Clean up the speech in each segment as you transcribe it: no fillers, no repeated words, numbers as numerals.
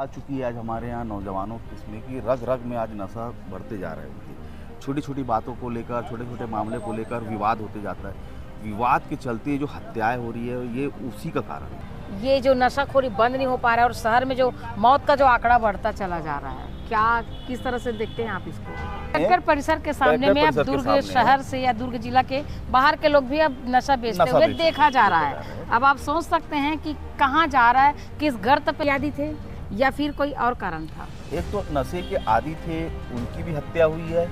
आ चुकी है आज हमारे यहाँ नौजवानों किस्में की रग रग में आज नशा बढ़ते जा रहे हैं उनकी। छोटी छोटी बातों को लेकर, छोटे छोटे मामले को लेकर विवाद होते जाता है। विवाद के चलते जो हत्याएं हो रही है ये उसी का कारण है। ये जो नशाखोरी बंद नहीं हो पा रहा है और शहर में जो मौत का जो आंकड़ा बढ़ता चला जा रहा है, क्या किस तरह से देखते हैं आप इसको? कलेक्टर परिसर के सामने में अब दुर्ग शहर से या दुर्ग जिला के बाहर के लोग भी अब नशा बेचते हुए देखा जा रहा है। अब आप सोच सकते हैं कि कहाँ जा रहा है, किस गर्त पे आदी थे या फिर कोई और कारण था। एक तो नशे के आदी थे, उनकी भी हत्या हुई है,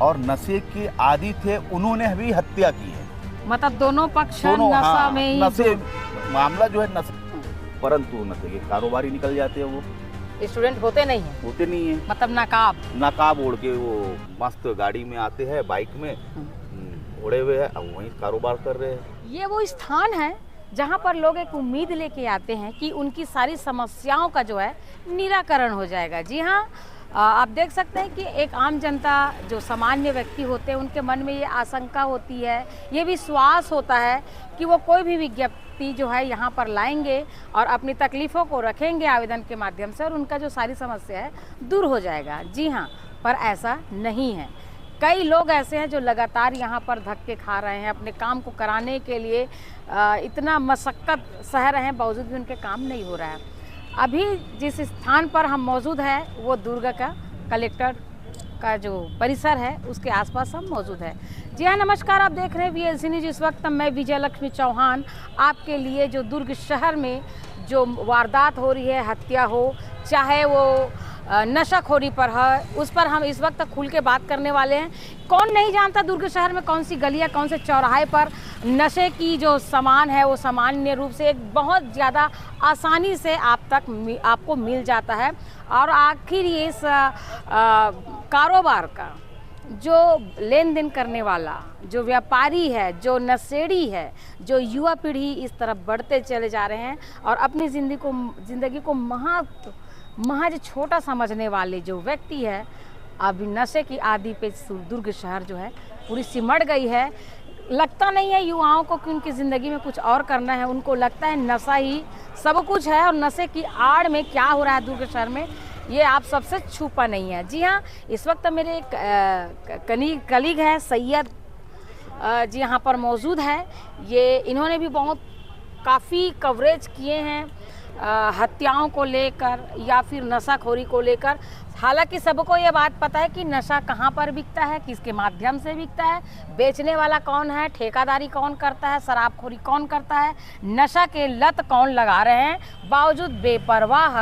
और नशे के आदी थे, उन्होंने भी हत्या की है। मतलब दोनों पक्ष नशा में ही नशे मामला जो है नशे, परंतु नशे के कारोबारी निकल जाते हैं। वो स्टूडेंट होते नहीं है मतलब नकाब ओढ़ के वो मस्त गाड़ी में आते हैं, बाइक में ओढ़े हुए हैं, अब वहीं कारोबार कर रहे हैं। ये वो स्थान है जहाँ पर लोग एक उम्मीद लेके आते हैं कि उनकी सारी समस्याओं का जो है निराकरण हो जाएगा। जी हाँ, आप देख सकते हैं कि एक आम जनता जो सामान्य व्यक्ति होते हैं उनके मन में ये आशंका होती है, ये विश्वास होता है कि वो कोई भी विज्ञप्ति जो है यहाँ पर लाएंगे और अपनी तकलीफ़ों को रखेंगे आवेदन के माध्यम से और उनका जो सारी समस्या है दूर हो जाएगा। जी हाँ, पर ऐसा नहीं है। कई लोग ऐसे हैं जो लगातार यहाँ पर धक्के खा रहे हैं, अपने काम को कराने के लिए इतना मशक्क़त सह रहे हैं, बावजूद भी उनके काम नहीं हो रहा है। अभी जिस स्थान पर हम मौजूद हैं वो दुर्ग का कलेक्टर का जो परिसर है उसके आसपास हम मौजूद हैं। जी हाँ, नमस्कार, आप देख रहे हैं VLC न्यूज़। इस वक्त मैं विजय लक्ष्मी चौहान आपके लिए जो दुर्ग शहर में जो वारदात हो रही है, हत्या हो चाहे वो नशाखोरी पर है, उस पर हम इस वक्त खुल के बात करने वाले हैं। कौन नहीं जानता दुर्ग शहर में कौन सी गलियां, कौन से चौराहे पर नशे की जो सामान है वो सामान्य रूप से एक बहुत ज़्यादा आसानी से आपको मिल जाता है। और आखिर ये इस कारोबार का जो लेन देन करने वाला जो व्यापारी है, जो नशेड़ी है, जो युवा पीढ़ी इस तरफ बढ़ते चले जा रहे हैं और अपनी ज़िंदगी को महज छोटा समझने वाले जो व्यक्ति है, अभी नशे की आदि पे दुर्ग शहर जो है पूरी सिमट गई है। लगता नहीं है युवाओं को कि उनकी ज़िंदगी में कुछ और करना है, उनको लगता है नशा ही सब कुछ है और नशे की आड़ में क्या हो रहा है दुर्ग शहर में ये आप सबसे छुपा नहीं है। जी हाँ, इस वक्त मेरे एक कलीग है सैयद जी यहाँ पर मौजूद है। ये इन्होंने भी काफ़ी कवरेज किए हैं हत्याओं को लेकर या फिर नशाखोरी को लेकर। हालांकि सबको ये बात पता है कि नशा कहाँ पर बिकता है, किसके माध्यम से बिकता है, बेचने वाला कौन है, ठेकेदारी कौन करता है, शराबखोरी कौन करता है, नशा के लत कौन लगा रहे हैं। बावजूद बेपरवाह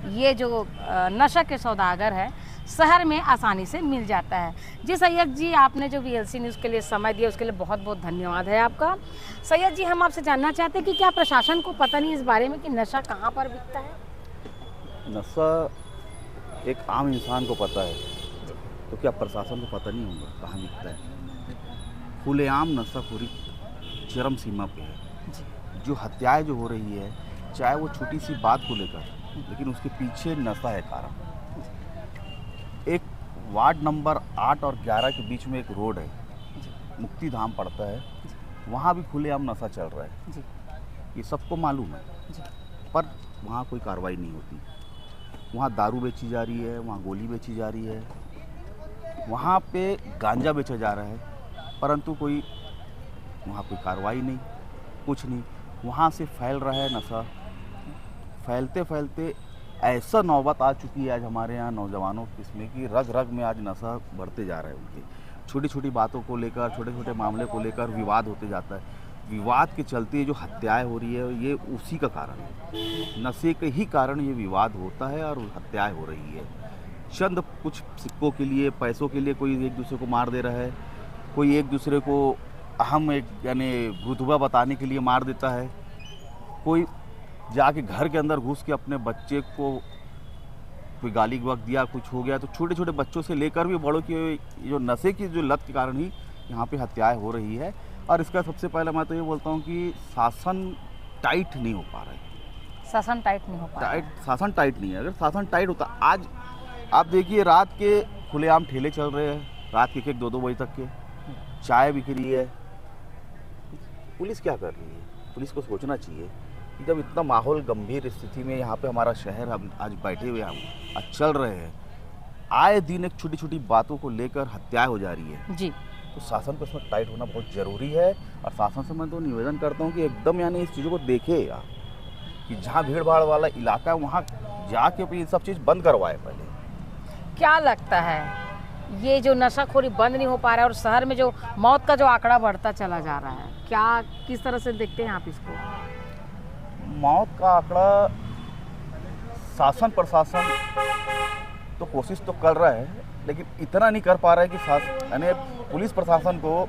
ये जो नशा के सौदागर है शहर में आसानी से मिल जाता है। जी सैयद जी, आपने जो VLC न्यूज़ के लिए समय दिया उसके लिए बहुत बहुत धन्यवाद है आपका। सैयद जी, हम आपसे जानना चाहते हैं कि क्या प्रशासन को पता नहीं इस बारे में कि नशा कहाँ पर बिकता है? नशा एक आम इंसान को पता है, तो क्या प्रशासन को पता नहीं होगा कहाँ बिकता है? खुलेआम नशाखोरी चरम सीमा पे है। जो हत्याएं जो हो रही है, चाहे वो छोटी सी बात को लेकर, लेकिन उसके पीछे नशा है कारण। एक वार्ड नंबर 8 और 11 के बीच में एक रोड है, मुक्ति धाम पड़ता है, वहाँ भी खुलेआम नशा चल रहा है। ये सबको मालूम है, पर वहाँ कोई कार्रवाई नहीं होती। वहाँ दारू बेची जा रही है, वहाँ गोली बेची जा रही है, वहाँ पे गांजा बेचा जा रहा है, परंतु वहाँ कोई कार्रवाई नहीं, कुछ नहीं। वहाँ से फैल रहा है नशा, फैलते फैलते ऐसा नौबत आ चुकी है आज हमारे यहाँ नौजवानों किस्में की रग रग में आज नशा बढ़ते जा रहे हैं उनके। छोटी छोटी बातों को लेकर, छोटे छोटे मामले को लेकर विवाद होते जाता है। विवाद के चलते जो हत्याएं हो रही है ये उसी का कारण है। नशे के ही कारण ये विवाद होता है और हत्याएं हो रही है। चंद कुछ सिक्कों के लिए, पैसों के लिए कोई एक दूसरे को मार दे रहा है, कोई एक दूसरे को अहम यानी रुतबा बताने के लिए मार देता है, कोई जाके घर के अंदर घुस के अपने बच्चे को कोई गाली गलौज दिया, कुछ हो गया। तो छोटे छोटे बच्चों से लेकर भी बड़ों की जो नशे की जो लत के कारण ही यहाँ पे हत्याएं हो रही है। और इसका सबसे पहले मैं तो ये बोलता हूँ कि शासन टाइट नहीं हो पा रहा है। शासन टाइट नहीं हो पा रहा है। शासन टाइट नहीं है। अगर शासन टाइट होता, आज आप देखिए रात के खुलेआम ठेले चल रहे हैं, रात के 1-2 बजे तक के, चाय बिक रही है। पुलिस क्या कर रही है? पुलिस को सोचना चाहिए कि जब इतना माहौल गंभीर स्थिति में यहाँ पे हमारा शहर हम आज बैठे हुए हम आज चल रहे हैं, आए दिन एक छोटी छोटी बातों को लेकर हत्याएं हो जा रही है जी। तो शासन को इसमें टाइट होना बहुत ज़रूरी है। और शासन से मैं तो निवेदन करता हूँ कि एकदम यानी इस चीज़ों को देखे या कि जहाँ भीड़ भाड़ वाला इलाका है वहाँ जाके ये सब चीज़ बंद करवाए पहले। क्या लगता है ये जो नशाखोरी बंद नहीं हो पा रहा है और शहर में जो मौत का जो आंकड़ा बढ़ता चला जा रहा है, क्या किस तरह से देखते हैं आप इसको? मौत का आंकड़ा शासन प्रशासन तो कोशिश तो कर रहा है लेकिन इतना नहीं कर पा रहा है कि यानी पुलिस प्रशासन को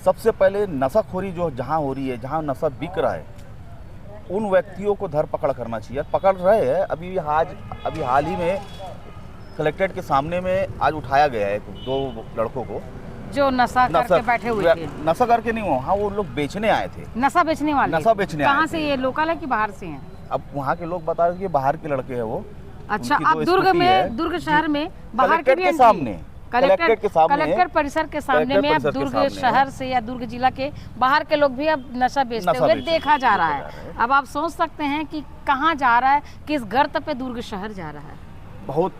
सबसे पहले नशाखोरी जो जहाँ हो रही है, जहाँ नशा बिक रहा है, उन व्यक्तियों को धर पकड़ करना चाहिए। पकड़ रहे हैं अभी हाल ही में कलेक्ट्रेट के सामने में आज उठाया गया है 2 लड़कों को जो नशा करके बैठे हुए थे। नशा करके नहीं हो, हाँ वो लोग बेचने आए थे। नशा बेचने वाले? नशा बेचने कहाँ से? ये लोकल है कि बाहर से हैं? अब वहाँ के लोग बता रहे कि बाहर के लड़के हैं वो। अच्छा, अब दुर्ग शहर में बाहर के भी सामने कलेक्ट्रेट के सामने, कलेक्टर परिसर के सामने में अब दुर्ग शहर से या दुर्ग जिला के बाहर के लोग भी अब नशा बेचते हुए देखा जा रहा है। अब आप सोच सकते हैं कि कहाँ जा रहा है, किस गर्त पे दुर्ग शहर जा रहा है। बहुत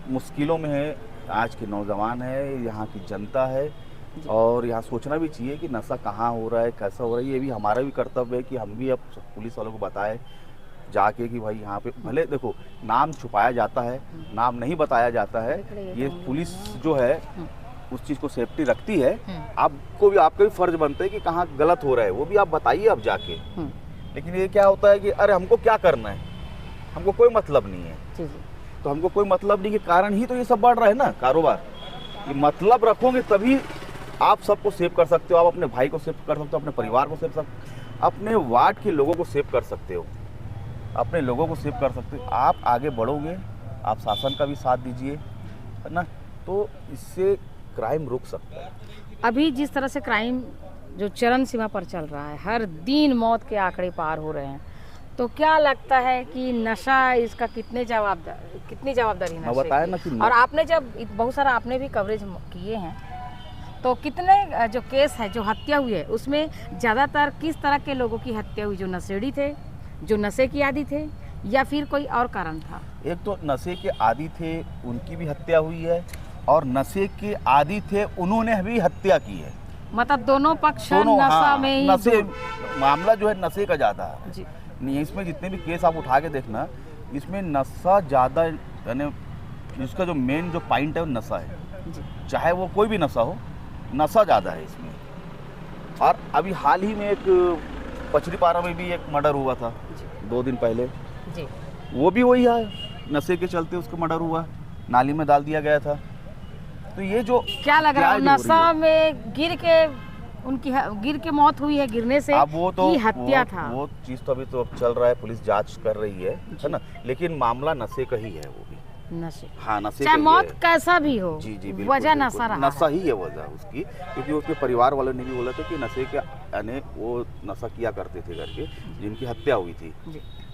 मुश्किलों में है आज के नौजवान है, यहाँ की जनता है और यहाँ सोचना भी चाहिए कि नशा कहाँ हो रहा है, कैसा हो रहा है। ये भी हमारा भी कर्तव्य है कि हम भी अब पुलिस वालों को बताएं जाके कि भाई यहाँ पे भले देखो नाम छुपाया जाता है, नाम नहीं बताया जाता है, ये पुलिस जो है उस चीज़ को सेफ्टी रखती है। आपको भी आपका भी फर्ज बनता है कि कहाँ गलत हो रहा है वो भी आप बताइए अब जाके। लेकिन ये क्या होता है कि अरे हमको क्या करना है, हमको कोई मतलब नहीं है। तो हमको कोई मतलब नहीं के कारण ही तो ये सब बढ़ रहा है ना कारोबार। ये मतलब रखोगे तभी आप सबको सेव कर सकते हो, आप अपने भाई को सेव कर सकते हो, अपने परिवार को सेव कर सकते हो, अपने वार्ड के लोगों को सेव कर सकते हो, अपने लोगों को सेव कर सकते हो। आप आगे बढ़ोगे, आप शासन का भी साथ दीजिए, है ना, तो इससे क्राइम रुक सकता है। अभी जिस तरह से क्राइम जो चरम सीमा पर चल रहा है, हर दिन मौत के आंकड़े पार हो रहे हैं, तो क्या लगता है कि नशा इसका कितनी जवाबदारी नशे बताया ना कि और आपने जब बहुत सारा आपने भी कवरेज किए हैं, तो कितने जो केस है जो हत्या हुई है उसमें ज़्यादातर किस तरह के लोगों की हत्या हुई? जो नशेड़ी थे, जो नशे की आदी थे, या फिर कोई और कारण था? एक तो नशे के आदी थे उनकी भी हत्या हुई है और नशे के आदी थे उन्होंने भी हत्या की है। मतलब दोनों पक्ष नशा में ही नशे मामला जो है नशे का ज़्यादा है जी। नहीं, इसमें जितने भी केस आप उठा के देखना, इसमें नशा ज़्यादा, यानी इसका जो मेन जो पॉइंट है वो नशा है, चाहे वो कोई भी नशा हो, नशा ज़्यादा है इसमें। और अभी हाल ही में एक पचरीपारा में भी एक मर्डर हुआ था 2 दिन पहले जी। वो भी वही है, नशे के चलते उसका मर्डर हुआ, नाली में डाल दिया गया था। तो ये जो क्या लग रहा है, नशा में गिर के मौत हुई है, गिरने से अब वो तो हत्या था। वो चीज़ तो अभी तो चल रहा है, पुलिस जांच कर रही है ना, लेकिन मामला नशे का ही है वो भी। नशे, हाँ नशे, चाहे मौत कैसा भी हो, जी जी, वजह नशा रहा, नशा ही है वजह उसकी। क्योंकि उसके परिवार वालों ने भी बोला था कि नशे के यानी वो नशा किया करते थे करके, जिनकी हत्या हुई थी।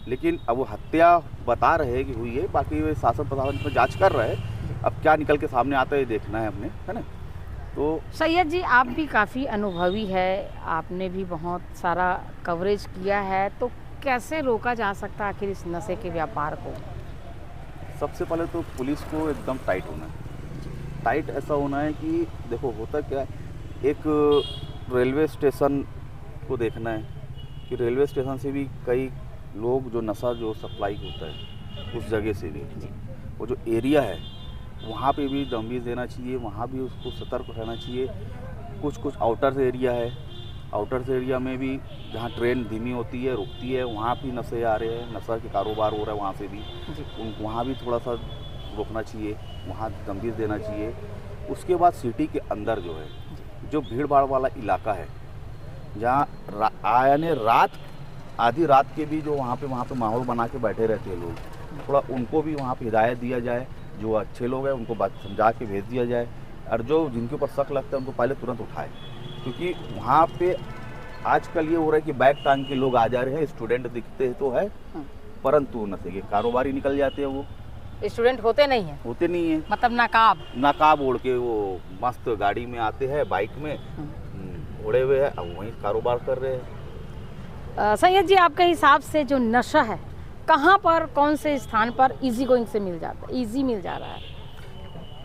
लेकिन अब वो हत्या बता रहे हैं कि हुई है, बाकी वे शासन प्रशासन पर जांच कर रहे हैं। अब क्या निकल के सामने आता है देखना है अपने, है ना। तो सैयद जी, आप भी काफ़ी अनुभवी है, आपने भी बहुत सारा कवरेज किया है, तो कैसे रोका जा सकता है आखिर इस नशे के व्यापार को? सबसे पहले तो पुलिस को एकदम टाइट होना है। टाइट ऐसा होना है कि देखो होता क्या है, एक रेलवे स्टेशन को देखना है कि रेलवे स्टेशन से भी कई लोग जो नशा जो सप्लाई होता है उस जगह से भी, वो जो एरिया है वहाँ पे भी दमबीज देना चाहिए, वहाँ भी उसको सतर्क रहना चाहिए। कुछ आउटर एरिया है, आउटर एरिया में भी जहाँ ट्रेन धीमी होती है, रुकती है, वहाँ भी नशे आ रहे हैं, नशा के कारोबार हो रहा है वहाँ से भी, वहाँ भी थोड़ा सा रोकना चाहिए, वहाँ दमबीज देना चाहिए। उसके बाद सिटी के अंदर जो है, जो भीड़ भाड़ वाला इलाका है, जहाँ यानी आधी रात के भी जो वहाँ पे माहौल बना के बैठे रहते हैं लोग, थोड़ा उनको भी वहाँ पे हिदायत दिया जाए। जो अच्छे लोग हैं उनको बात समझा के भेज दिया जाए, और जो जिनके ऊपर शक लगता है उनको पहले तुरंत उठाए। क्योंकि वहाँ पे आजकल ये हो रहा है कि बैग टांग के लोग आ जा रहे हैं, स्टूडेंट दिखते तो है, परंतु नशे के कारोबारी निकल जाते हैं। वो स्टूडेंट होते नहीं है, मतलब नकाब ओढ़ के वो मस्त गाड़ी में आते हैं, बाइक में ओढ़े हुए हैं, अब वहीं कारोबार कर रहे हैं। सैयद जी, आपके हिसाब से जो नशा है कहाँ पर, कौन से स्थान पर इजी गोइंग से मिल जाता है, इजी मिल जा रहा है?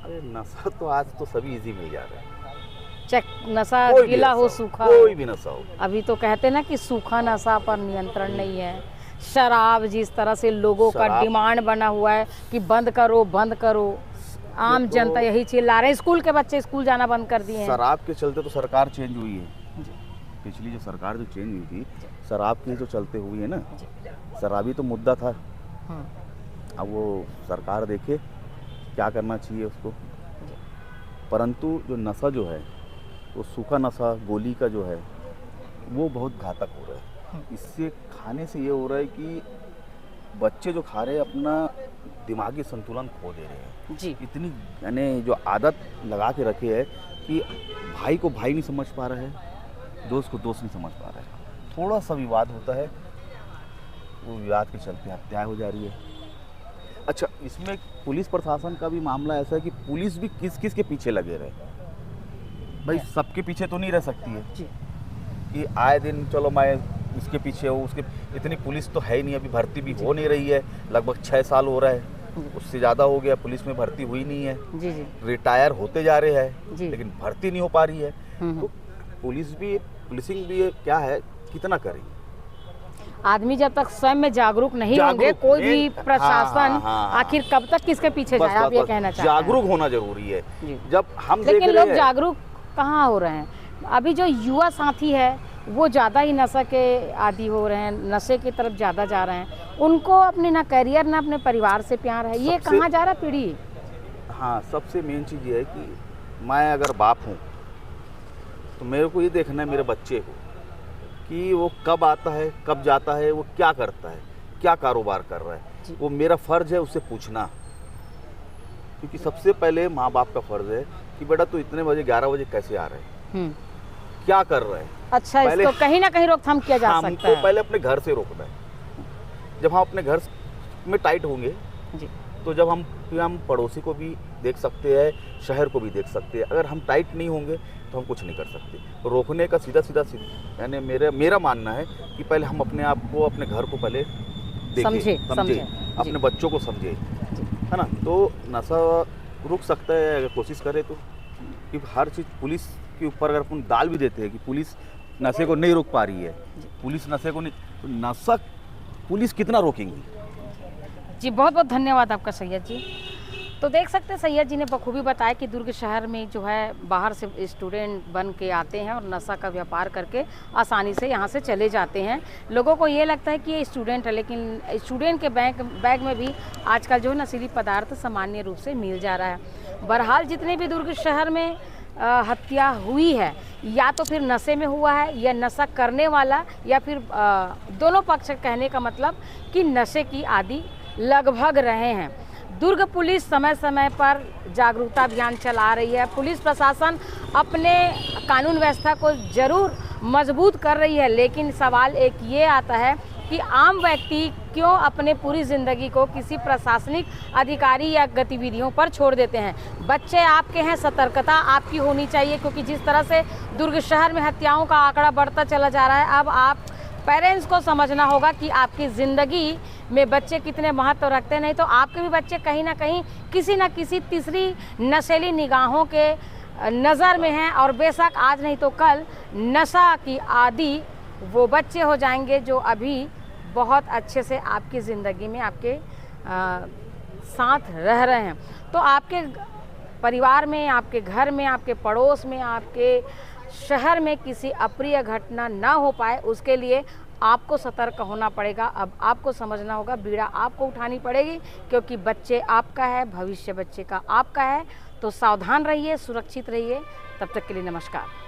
अरे नशा तो आज तो सभी इजी मिल जा रहा है, चेक नशा कोई भी गीला नशा हो सूखा कोई हो। भी नशा हो। अभी तो कहते हैं ना कि सूखा नशा पर नियंत्रण नहीं है। शराब जिस तरह से लोगों का शराब- डिमांड बना हुआ है कि बंद करो बंद करो, आम तो जनता यही चिल्ला रहे हैं। स्कूल के बच्चे स्कूल जाना बंद कर दिए हैं। शराब के चलते तो सरकार चेंज हुई है। पिछली जो सरकार जो चेंज हुई थी, शराब की जो चलते हुई है ना, शराबी तो मुद्दा था। हम्म, अब वो सरकार देखे क्या करना चाहिए उसको। परंतु जो नशा जो है, वो सूखा नशा गोली का जो है, वो बहुत घातक हो रहा है। इससे खाने से ये हो रहा है कि बच्चे जो खा रहे हैं अपना दिमागी संतुलन खो दे रहे हैं। जी इतनी यानी जो आदत लगा के रखी है कि भाई को भाई नहीं समझ पा रहा है, दोस्त को दोस्त नहीं समझ पा रहा है। थोड़ा सा विवाद होता है, वो विवाद के चलते हत्या हो जा रही है। अच्छा, इसमें पुलिस प्रशासन का भी मामला ऐसा है कि पुलिस भी किस किस के पीछे लगे रहे। भाई सबके पीछे तो नहीं रह सकती है जी कि आए दिन चलो मैं इसके पीछे हूँ, उसके इतनी पुलिस तो है ही नहीं, अभी भर्ती भी हो नहीं रही है। लगभग 6 साल हो रहा है, उससे ज़्यादा हो गया, पुलिस में भर्ती हुई नहीं है। जी जी रिटायर होते जा रहे हैं जी। लेकिन भर्ती नहीं हो पा रही है। हम्म। तो पुलिसिंग भी क्या है, कितना करें। आदमी जब तक स्वयं में जागरूक नहीं जागरूक, होंगे, कोई भी हाँ, प्रशासन हाँ। आखिर कब तक किसके पीछे बस जाए, आप बस ये बस, कहना चाहते हैं? जागरूक होना जरूरी है। जी। जब हम देख लेकिन रहे लोग हैं, जागरूक कहाँ हो रहे हैं? अभी जो युवा साथी है वो ज़्यादा ही नशा के आदी हो रहे हैं, नशे की तरफ ज़्यादा जा रहे हैं। उनको अपने ना करियर ना अपने परिवार से प्यार है, ये सबसे- कहाँ जा रहा है पीढ़ी? हाँ, सबसे मेन चीज़ ये है कि मैं अगर बाप हूँ तो मेरे को ये देखना है मेरे बच्चे को कि वो कब आता है, कब जाता है, वो क्या करता है, क्या कारोबार कर रहा जी। है। वो मेरा फ़र्ज़ है उससे पूछना, क्योंकि सबसे पहले माँ बाप का फ़र्ज़ है कि बेटा तू इतने बजे 11 बजे कैसे आ रहे है, क्या कर रहा है। अच्छा, पहले इसको कहीं ना कहीं रोकथाम किया जा सकता हमको है। पहले अपने घर से रोकना है। जब हम अपने घर में टाइट होंगे जी तो जब फिर हम पड़ोसी को भी देख सकते हैं, शहर को भी देख सकते हैं। अगर हम टाइट नहीं होंगे तो हम कुछ नहीं कर सकते। रोकने का सीधा यानी मेरा मानना है कि पहले हम अपने आप को, अपने घर को पहले समझे, समझे, जी। अपने बच्चों को समझे, है ना। तो नशा रुक सकता है अगर कोशिश करे तो। कि हर चीज़ पुलिस के ऊपर अगर अपन डाल भी देते हैं कि पुलिस नशे को नहीं रोक पा रही है, पुलिस नशे को नहीं, तो नशा पुलिस कितना रोकेंगी। जी, बहुत बहुत धन्यवाद आपका सैयद जी। तो देख सकते हैं सैयद जी ने बखूबी बताया कि दुर्ग शहर में जो है बाहर से स्टूडेंट बन के आते हैं और नशा का व्यापार करके आसानी से यहाँ से चले जाते हैं। लोगों को ये लगता है कि ये स्टूडेंट है, लेकिन स्टूडेंट के बैग में भी आजकल जो है नशीली पदार्थ सामान्य रूप से मिल जा रहा है। बहरहाल जितने भी दुर्ग शहर में हत्या हुई है, या तो फिर नशे में हुआ है या नशा करने वाला, या फिर दोनों पक्ष कहने का मतलब कि नशे की आदी लगभग रहे हैं। दुर्ग पुलिस समय समय पर जागरूकता अभियान चला रही है। पुलिस प्रशासन अपने कानून व्यवस्था को जरूर मजबूत कर रही है, लेकिन सवाल एक ये आता है कि आम व्यक्ति क्यों अपने पूरी ज़िंदगी को किसी प्रशासनिक अधिकारी या गतिविधियों पर छोड़ देते हैं। बच्चे आपके हैं, सतर्कता आपकी होनी चाहिए, क्योंकि जिस तरह से दुर्ग शहर में हत्याओं का आंकड़ा बढ़ता चला जा रहा है, अब आप पेरेंट्स को समझना होगा कि आपकी ज़िंदगी में बच्चे कितने महत्व रखते हैं। नहीं तो आपके भी बच्चे कहीं ना कहीं किसी न किसी तीसरी नशीली निगाहों के नज़र में हैं, और बेशक आज नहीं तो कल नशा की आदी वो बच्चे हो जाएंगे जो अभी बहुत अच्छे से आपकी ज़िंदगी में आपके साथ रह रहे हैं। तो आपके परिवार में, आपके घर में, आपके पड़ोस में, आपके शहर में किसी अप्रिय घटना ना हो पाए, उसके लिए आपको सतर्क होना पड़ेगा। अब आपको समझना होगा, बीड़ा आपको उठानी पड़ेगी, क्योंकि बच्चे आपका है, भविष्य बच्चे का आपका है। तो सावधान रहिए, सुरक्षित रहिए। तब तक के लिए नमस्कार।